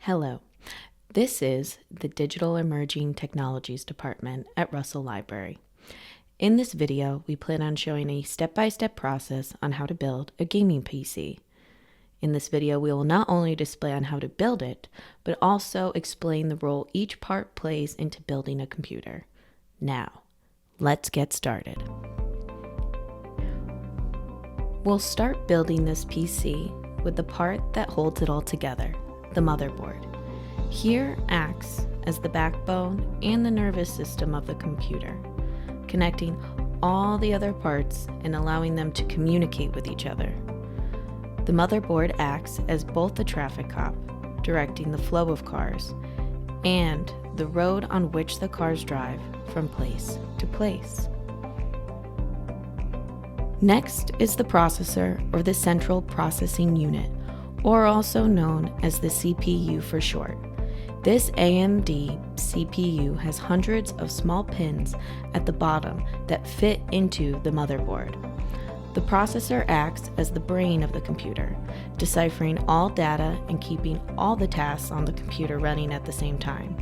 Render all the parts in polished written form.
Hello, this is the Digital Emerging Technologies Department at Russell Library. In this video, we plan on showing a step-by-step process on how to build a gaming PC. In this video, we will not only display on how to build it, but also explain the role each part plays into building a computer. Now, let's get started. We'll start building this PC with the part that holds it all together, the motherboard. Here acts as the backbone and the nervous system of the computer, connecting all the other parts and allowing them to communicate with each other. The motherboard acts as both the traffic cop, directing the flow of cars, and the road on which the cars drive from place to place. Next is the processor, or the central processing unit, or also known as the CPU for short. This AMD CPU has hundreds of small pins at the bottom that fit into the motherboard. The processor acts as the brain of the computer, deciphering all data and keeping all the tasks on the computer running at the same time.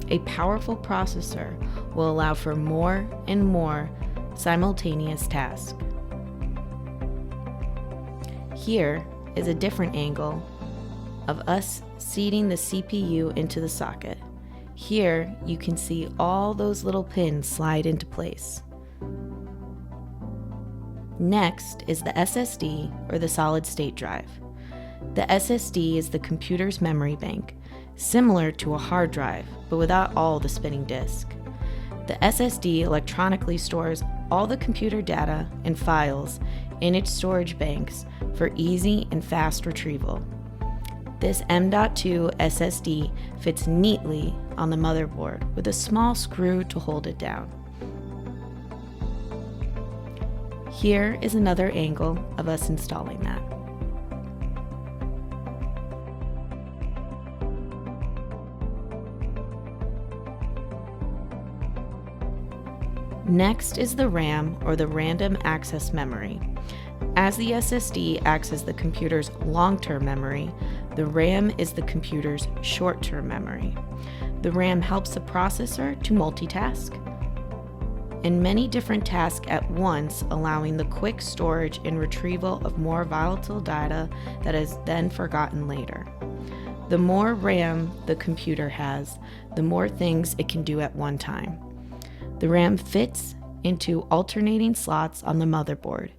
A powerful processor will allow for more and more simultaneous tasks. Here is a different angle of us seating the CPU into the socket. Here you can see all those little pins slide into place. Next is the SSD, or the solid state drive. The SSD is the computer's memory bank, similar to a hard drive, but without all the spinning disk. The SSD electronically stores all the computer data and files in its storage banks for easy and fast retrieval. This M.2 SSD fits neatly on the motherboard with a small screw to hold it down. Here is another angle of us installing that. Next is the RAM, or the random access memory. As the SSD acts as the computer's long-term memory, the RAM is the computer's short-term memory. The RAM helps the processor to multitask in many different tasks at once, allowing the quick storage and retrieval of more volatile data that is then forgotten later. The more RAM the computer has, the more things it can do at one time. The RAM fits into alternating slots on the motherboard,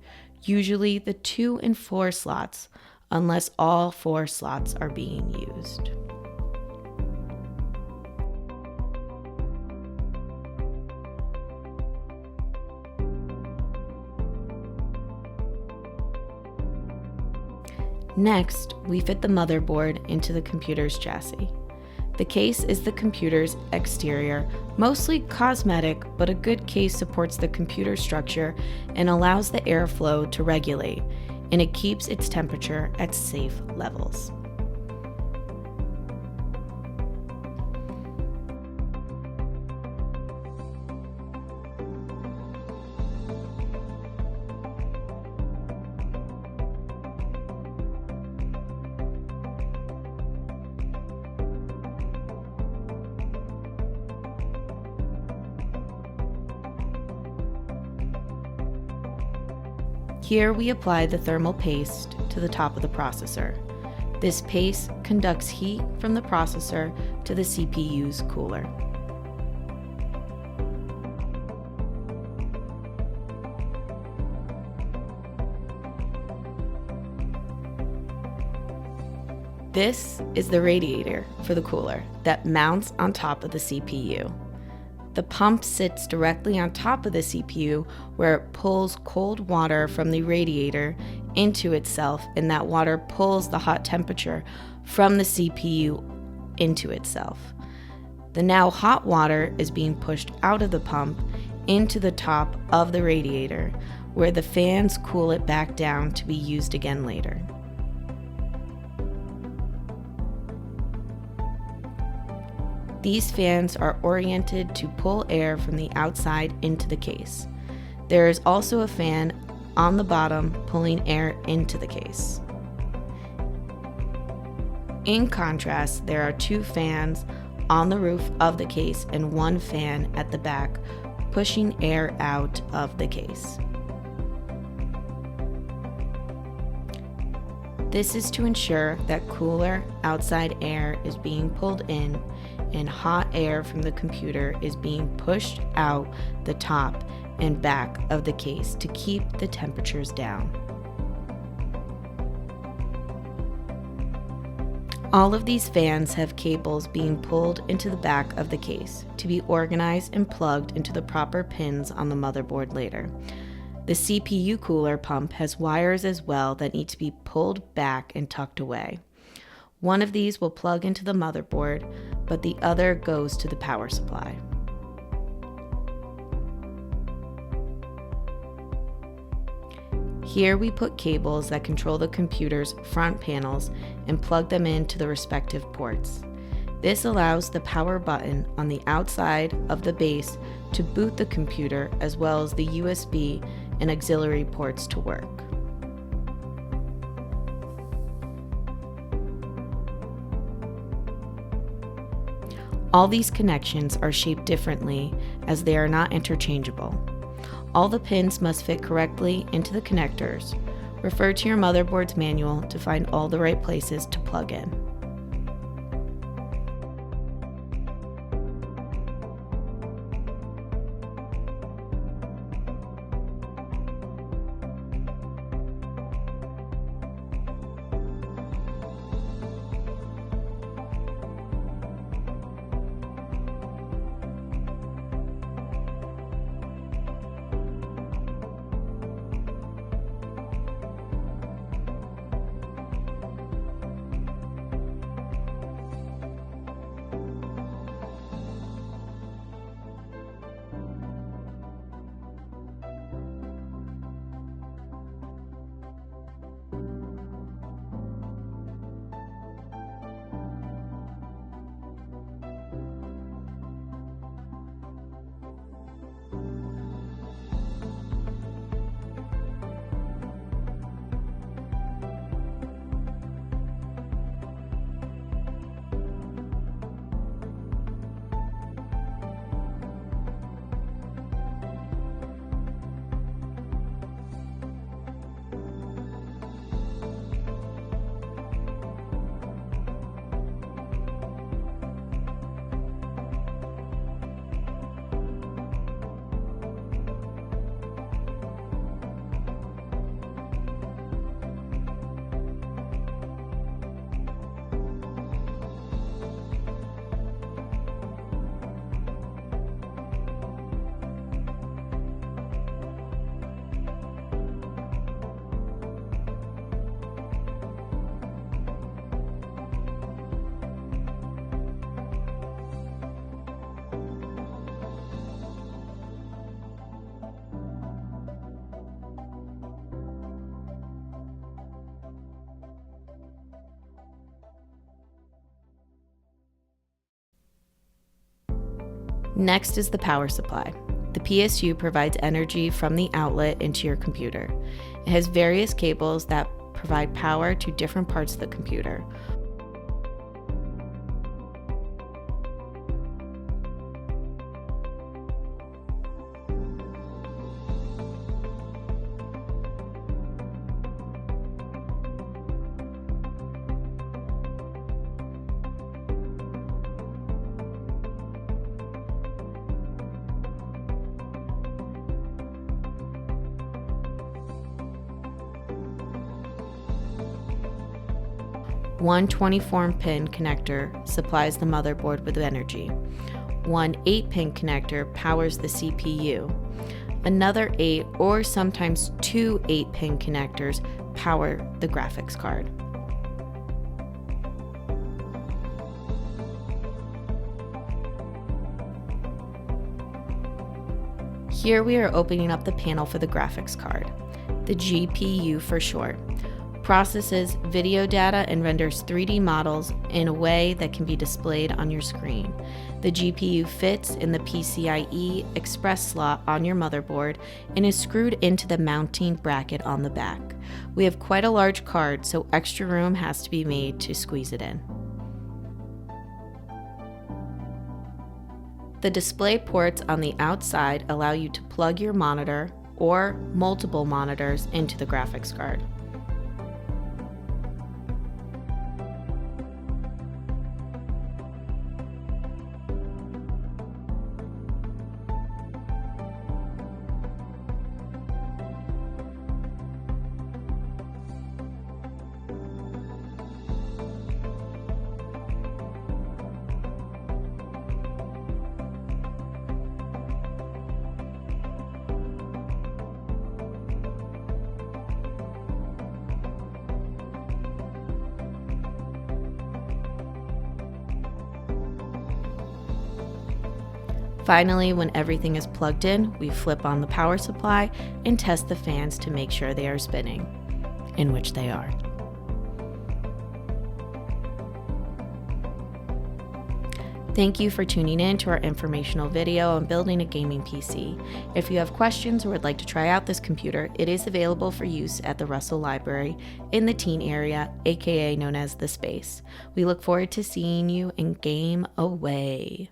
usually the 2 and 4 slots, unless all 4 slots are being used. Next, we fit the motherboard into the computer's chassis. The case is the computer's exterior, mostly cosmetic, but a good case supports the computer structure and allows the airflow to regulate, and it keeps its temperature at safe levels. Here we apply the thermal paste to the top of the processor. This paste conducts heat from the processor to the CPU's cooler. This is the radiator for the cooler that mounts on top of the CPU. The pump sits directly on top of the CPU, where it pulls cold water from the radiator into itself, and that water pulls the hot temperature from the CPU into itself. The now hot water is being pushed out of the pump into the top of the radiator, where the fans cool it back down to be used again later. These fans are oriented to pull air from the outside into the case. There is also a fan on the bottom pulling air into the case. In contrast, there are 2 fans on the roof of the case and 1 fan at the back, pushing air out of the case. This is to ensure that cooler outside air is being pulled in and hot air from the computer is being pushed out the top and back of the case to keep the temperatures down. All of these fans have cables being pulled into the back of the case to be organized and plugged into the proper pins on the motherboard later. The CPU cooler pump has wires as well that need to be pulled back and tucked away. One of these will plug into the motherboard, but the other goes to the power supply. Here we put cables that control the computer's front panels and plug them into the respective ports. This allows the power button on the outside of the base to boot the computer, as well as the USB and auxiliary ports to work. All these connections are shaped differently as they are not interchangeable. All the pins must fit correctly into the connectors. Refer to your motherboard's manual to find all the right places to plug in. Next is the power supply. The PSU provides energy from the outlet into your computer. It has various cables that provide power to different parts of the computer. One 24-pin connector supplies the motherboard with energy. One 8-pin connector powers the CPU. Another 8 or sometimes 2 8-pin connectors power the graphics card. Here we are opening up the panel for the graphics card. The GPU for short processes video data and renders 3D models in a way that can be displayed on your screen. The GPU fits in the PCIe Express slot on your motherboard and is screwed into the mounting bracket on the back. We have quite a large card, so extra room has to be made to squeeze it in. The display ports on the outside allow you to plug your monitor or multiple monitors into the graphics card. Finally, when everything is plugged in, we flip on the power supply and test the fans to make sure they are spinning, in which they are. Thank you for tuning in to our informational video on building a gaming PC. If you have questions or would like to try out this computer, it is available for use at the Russell Library in the teen area, aka known as The Space. We look forward to seeing you in Game Away.